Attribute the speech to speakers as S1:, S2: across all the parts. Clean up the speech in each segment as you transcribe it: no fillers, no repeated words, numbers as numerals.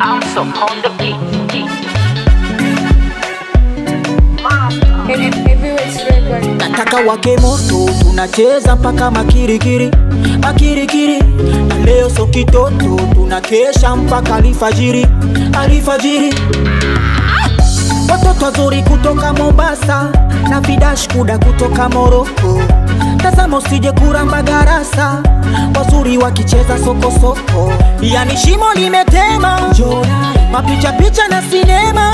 S1: I'm so on the beat.
S2: Nataka wake moto, tunacheza mpaka makirikiri, makirikiri. Na leo so kitoto, tunakesha mpaka alfajiri, alfajiri. Watoto wazuri kutoka Mombasa na Vidash kuda kutoka Morocco. Tazama usije kuramba garasa, wazuri wakicheza soko soko. Yani shimo limetema, mapicha picha na sinema.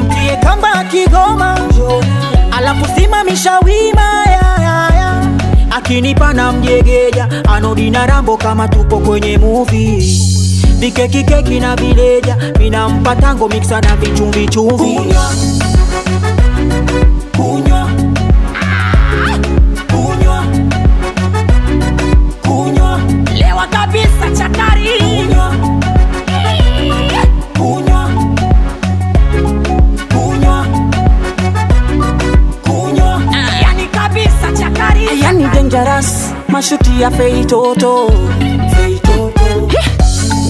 S2: Mtie kamba Kigoma, alafu simamisha wima ya. Akinipa na mjegeja, anodi na rambo kama tupo kwenye movie. Vikeki keki na vileja, mina mpatango mixa na vichumvi chumvi. Kunywa, kunywa, kunywa, lewa kabisa chakari. Kunywa, kunywa, kunywa, kunywa, yani kabisa chakari. Yani dangerous, mashuti ya feitoto, feitoto.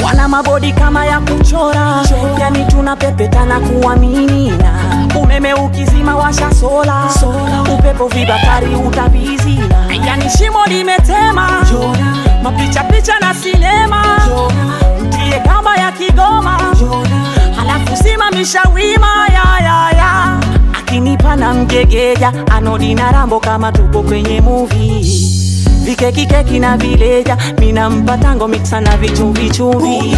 S2: Wana mabodi kama ya kuchora, yani tunapepeta na kuaminina. Umeme ukizima washa sola, upepo vibakari utavizina. Yani shimo limetema, mapicha picha na sinema. Mtie kama ya Kigoma, halafu simamisha wima ya. Akinipa na mjegeja, anodi na rambo kama tupo kwenye movie. Vikeki keki na vileja, mina mpatango mixa na vichumvi chumvi.